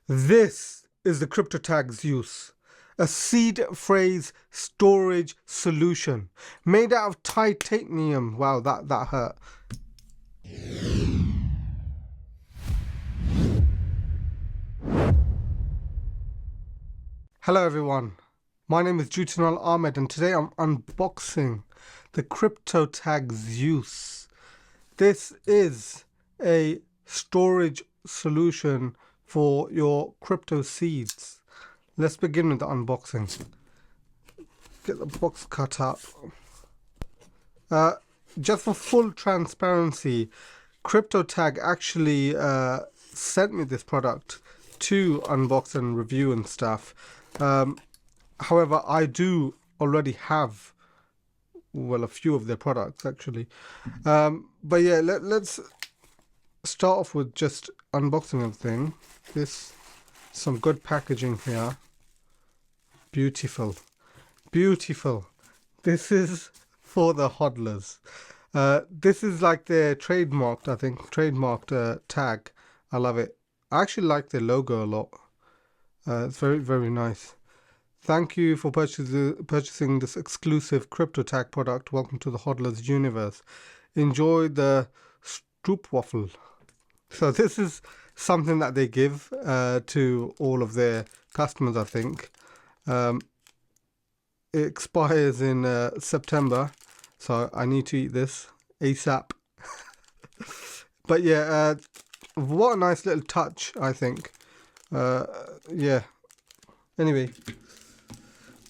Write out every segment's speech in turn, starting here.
This is the Crypto Tag Zeus, a seed phrase storage solution made out of titanium. Wow, that hurt. Hello everyone, my name is Jutinal Ahmed and today I'm unboxing the Crypto Tag Zeus. This is a storage solution for your crypto seeds. Let's begin with the unboxing. Get the box cut up. Just for full transparency, Crypto Tag actually sent me this product to unbox and review and stuff. However, I do already have, well, a few of their products actually. But yeah, let's start off with just unboxing everything. Some good packaging here. Beautiful. This is for the hodlers. This is like their trademarked, I think, tag. I love it. I actually like their logo a lot. It's very, very nice. Thank you for purchasing this exclusive Crypto Tag product. Welcome to the hodlers universe. Enjoy the stroopwafel. So this is something that they give to all of their customers, I think. It expires in September, so I need to eat this ASAP. But yeah, what a nice little touch, I think. Yeah. Anyway,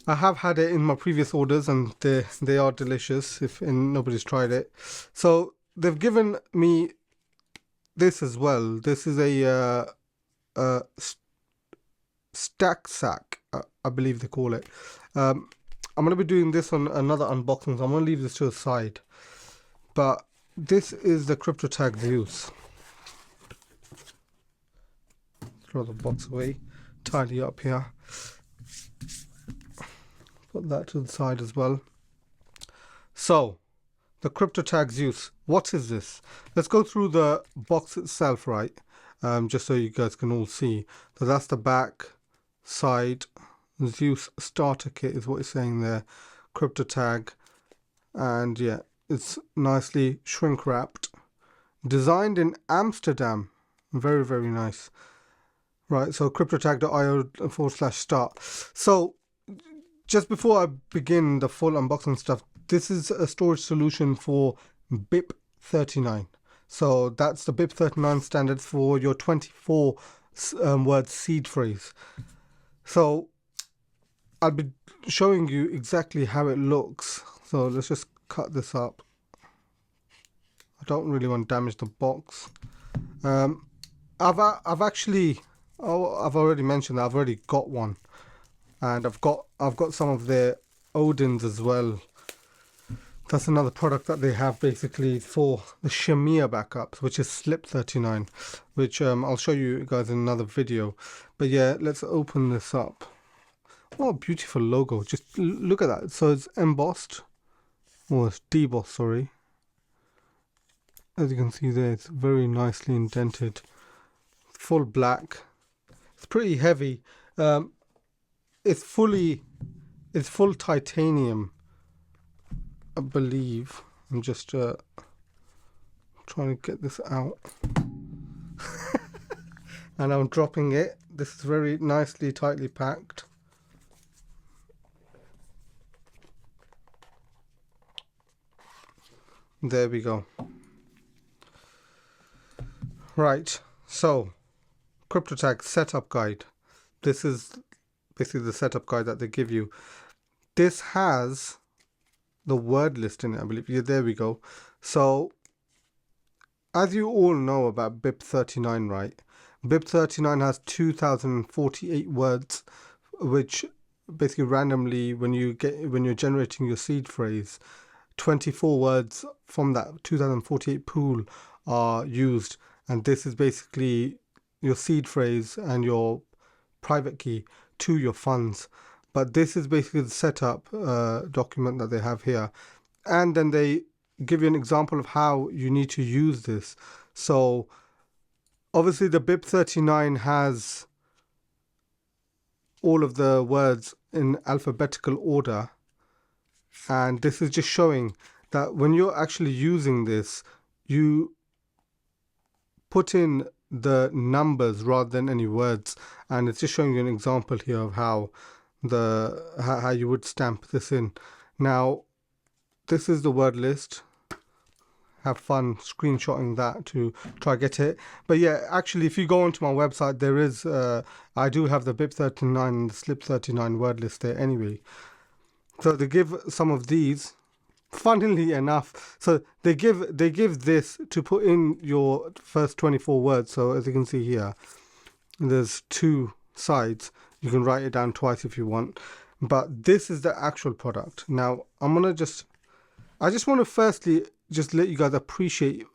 I have had it in my previous orders and they are delicious if nobody's tried it. So they've given me this as well. This is a stack sack, I believe they call it. I'm going to be doing this on another unboxing, so I'm going to leave this to the side. But this is the Crypto Tag Zeus. Throw the box away, tidy up here. Put that to the side as well. So, the Crypto Tag Zeus. What is this? Let's go through the box itself, right? Just so you guys can all see. So that's the back side. Zeus starter kit is what it's saying there. Crypto Tag. And yeah, it's nicely shrink wrapped. Designed in Amsterdam. Very, very nice. Right, so cryptotag.io/start. So, just before I begin the full unboxing stuff, this is a storage solution for BIP39. So that's the BIP39 standard for your 24 word seed phrase. So I'll be showing you exactly how it looks. So let's just cut this up. I don't really want to damage the box. I've already mentioned that I've already got one. And I've got some of their Odins as well. That's another product that they have basically for the Shamir backups, which is Slip39, which I'll show you guys in another video. But yeah, let's open this up. What a beautiful logo. Just look at that. So it's embossed. Oh, it's debossed, sorry. As you can see there, it's very nicely indented. Full black. It's pretty heavy. It's full titanium, I believe. I'm just trying to get this out. And I'm dropping it. This is very nicely, tightly packed. There we go. Right, so Crypto Tag setup guide. This is basically the setup guide that they give you. This has the word list in it, I believe. Yeah, there we go. So, as you all know about BIP39, right? BIP39 has 2,048 words, which basically randomly, when you're generating your seed phrase, 24 words from that 2,048 pool are used, and this is basically your seed phrase and your private key to your funds. But this is basically the setup document that they have here, and then they give you an example of how you need to use this. So obviously the BIP39 has all of the words in alphabetical order. And this is just showing that when you're actually using this, you put in the numbers rather than any words. And it's just showing you an example here of how you would stamp this in. Now, this is the word list. Have fun screenshotting that to try get it. But yeah, actually, if you go onto my website, there is I do have the BIP39 and the SLIP39 word list there anyway. So they give some of these, funnily enough, so they give this to put in your first 24 words. So as you can see here, there's 2 sides. You can write it down twice if you want, but this is the actual product. Now I just want to firstly just let you guys appreciate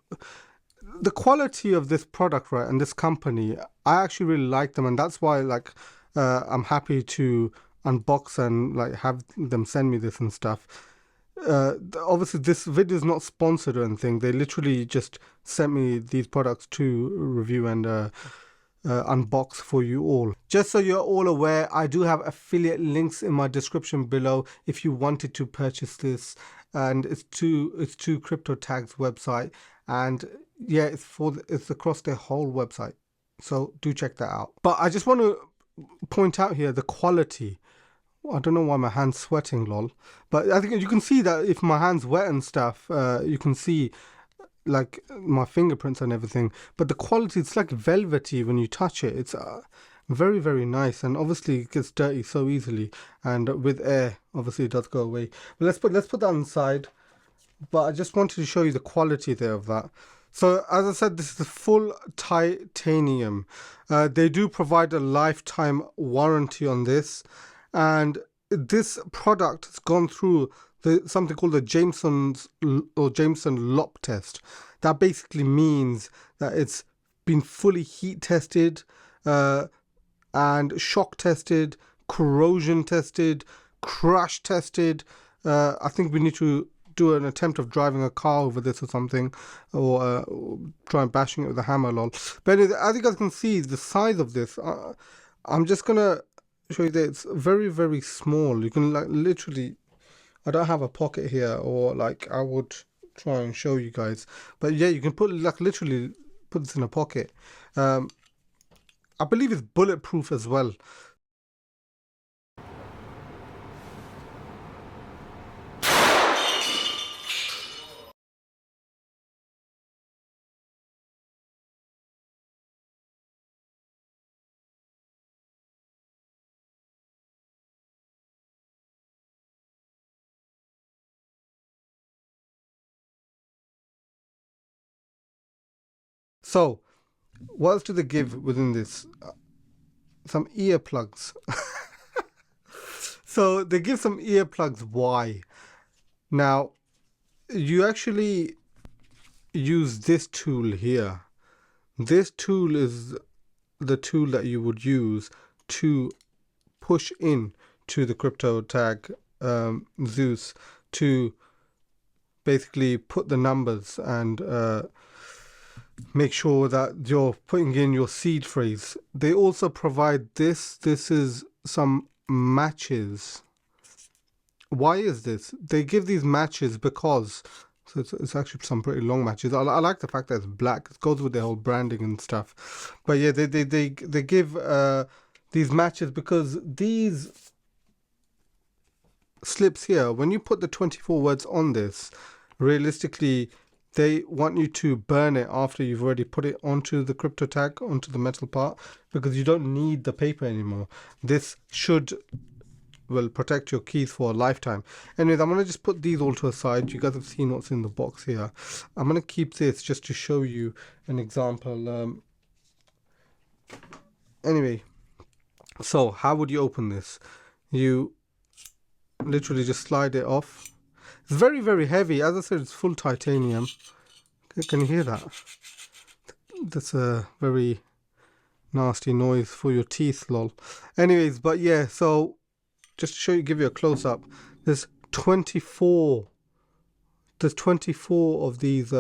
the quality of this product, right? And this company, I actually really like them, and that's why like I'm happy to unbox and like have them send me this and stuff. Obviously this video is not sponsored or anything. They literally just sent me these products to review and unbox for you all. Just so you're all aware, I do have affiliate links in my description below if you wanted to purchase this, and it's to Crypto Tag's website, and yeah, it's across their whole website, so do check that out. But I just want to point out here the quality. I don't know why my hand's sweating, lol, but I think you can see that if my hand's wet and stuff, you can see like my fingerprints and everything, but the quality, it's like velvety when you touch it. It's very, very nice, and obviously it gets dirty so easily, and with air obviously it does go away. But let's put that on the side. But I just wanted to show you the quality there of that. So as I said, this is full titanium. They do provide a lifetime warranty on this, and this product has gone through something called the Jameson Lopp test. That basically means that it's been fully heat tested and shock tested, corrosion tested, crash tested. I think we need to do an attempt of driving a car over this or something, or try and bashing it with a hammer, lol. But anyway, as you guys can see, the size of this, I'm just gonna show you that it's very, very small. You can like literally, I don't have a pocket here, or like I would try and show you guys, but yeah, you can put like literally put this in a pocket. I believe it's bulletproof as well. So what else do they give within this? Some earplugs. So they give some earplugs. Why? Now, you actually use this tool here. This tool is the tool that you would use to push in to the Crypto Tag Zeus to basically put the numbers and make sure that you're putting in your seed phrase. They also provide this. This is some matches. Why is this? They give these matches because, so it's actually some pretty long matches. I like the fact that it's black. It goes with their whole branding and stuff. But yeah, they give these matches because these slips here, when you put the 24 words on this, realistically, they want you to burn it after you've already put it onto the crypto tag, onto the metal part, because you don't need the paper anymore. This should, well, protect your keys for a lifetime. Anyways, I'm going to just put these all to a side. You guys have seen what's in the box here. I'm going to keep this just to show you an example. Anyway, so how would you open this? You literally just slide it off. It's very, very heavy. As I said, it's full titanium. Can you hear that? That's a very nasty noise for your teeth, lol. Anyways, but yeah, so just to show you, give you a close-up, there's 24 of these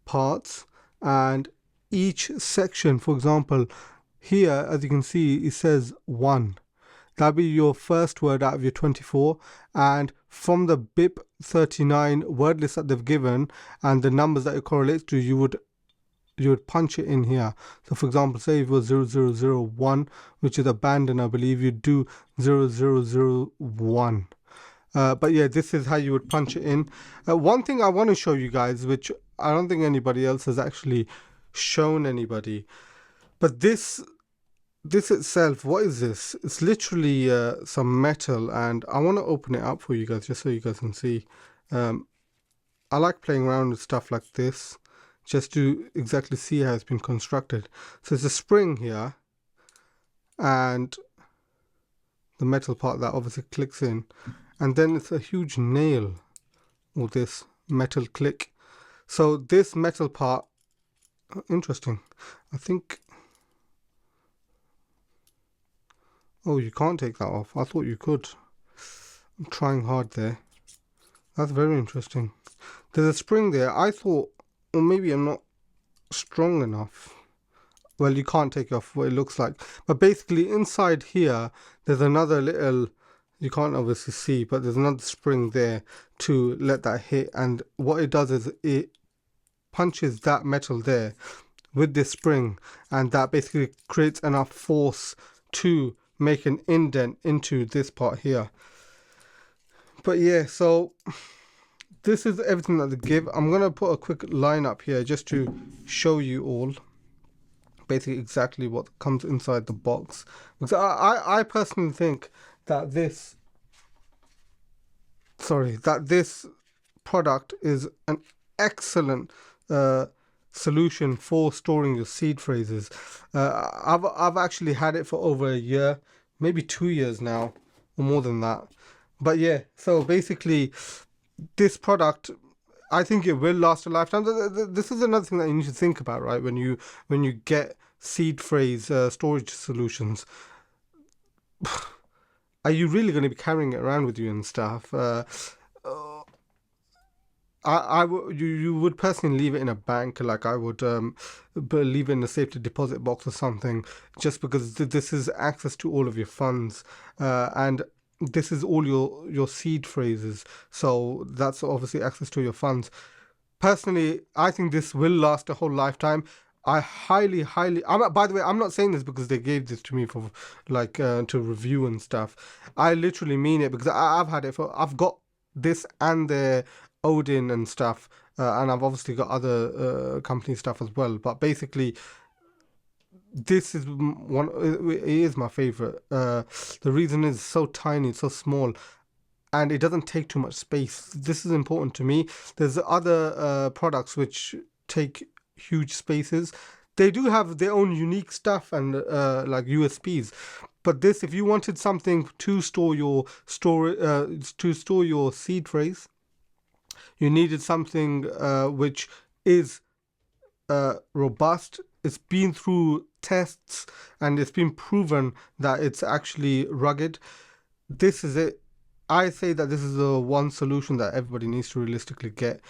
parts, and each section, for example, here, as you can see, it says 1. that'll be your first word out of your 24, and from the BIP 39 word list that they've given and the numbers that it correlates to, you would punch it in here. So for example, say if it was 0001, which is abandoned, I believe, you'd do 0001. But yeah, this is how you would punch it in. One thing I want to show you guys, which I don't think anybody else has actually shown anybody, but this itself, what is this? It's literally some metal, and I want to open it up for you guys just so you guys can see. I like playing around with stuff like this just to exactly see how it's been constructed. So there's a spring here and the metal part that obviously clicks in, and then it's a huge nail, or this metal click. So this metal part, interesting, I think, oh, you can't take that off. I thought you could. I'm trying hard there. That's very interesting. There's a spring there. I thought, or maybe I'm not strong enough. Well, you can't take off what it looks like. But basically inside here, there's another little, you can't obviously see, but there's another spring there to let that hit. And what it does is it punches that metal there with this spring, and that basically creates enough force to make an indent into this part here. But yeah, so this is everything that they give. I'm going to put a quick line up here just to show you all basically exactly what comes inside the box. Because I personally think that this product is an excellent solution for storing your seed phrases. I've actually had it for over a year, maybe 2 years now, or more than that. But yeah, so basically this product, I think it will last a lifetime. This is another thing that you need to think about, right? When you get seed phrase storage solutions, are you really going to be carrying it around with you and stuff? You would personally leave it in a bank, like I would leave it in a safety deposit box or something, just because this is access to all of your funds, and this is all your seed phrases, so that's obviously access to your funds. Personally, I think this will last a whole lifetime. I highly, by the way, I'm not saying this because they gave this to me for like to review and stuff. I literally mean it because I've had it I've got this and the Odin and stuff, and I've obviously got other company stuff as well. But basically, this is it is my favorite. The reason is so tiny, so small, and it doesn't take too much space. This is important to me. There's other products which take huge spaces. They do have their own unique stuff and like USPs. But this, if you wanted something to store your seed phrase, you needed something which is robust. It's been through tests and it's been proven that it's actually rugged. This is it. I say that this is the one solution that everybody needs to realistically get.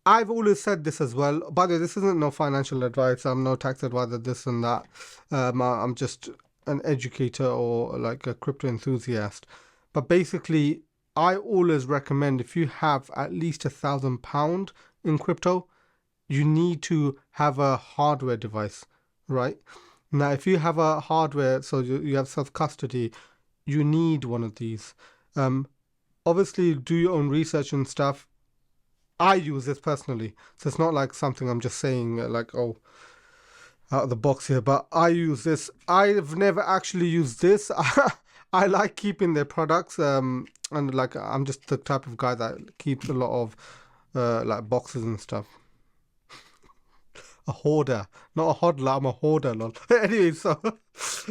I've always said this as well. By the way, this isn't no financial advice. I'm no tax advisor, this and that. I'm just an educator or like a crypto enthusiast. But basically, I always recommend, if you have at least £1,000 in crypto, you need to have a hardware device, right? Now, if you have a hardware, so you have self-custody, you need one of these. Obviously, do your own research and stuff. I use this personally, so it's not like something I'm just saying like, oh, out of the box here, but I use this. I've never actually used this. I like keeping their products, and like I'm just the type of guy that keeps a lot of like boxes and stuff. A hoarder, not a hodler. I'm a hoarder, lol. Anyway, so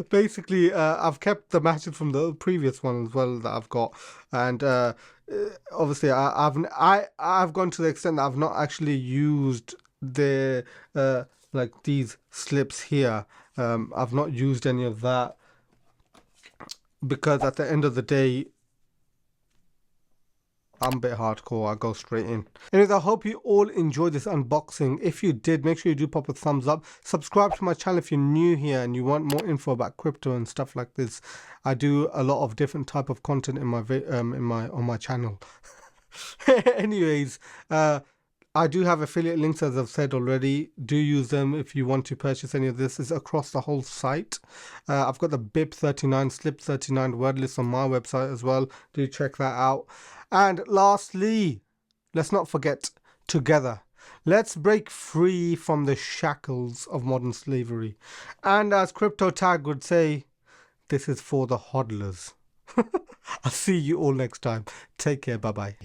basically, I've kept the matches from the previous one as well that I've got, and obviously, I've gone to the extent that I've not actually used the like these slips here. I've not used any of that because at the end of the day, I'm a bit hardcore. I go straight in. Anyways, I hope you all enjoyed this unboxing. If you did, make sure you do pop a thumbs up. Subscribe to my channel if you're new here and you want more info about crypto and stuff like this. I do a lot of different type of content in my on my channel. Anyways, I do have affiliate links, as I've said already. Do use them if you want to purchase any of this. It's across the whole site. I've got the BIP39, Slip39 word list on my website as well. Do check that out. And lastly, let's not forget, together, let's break free from the shackles of modern slavery. And as Crypto Tag would say, this is for the hodlers. I'll see you all next time. Take care. Bye-bye.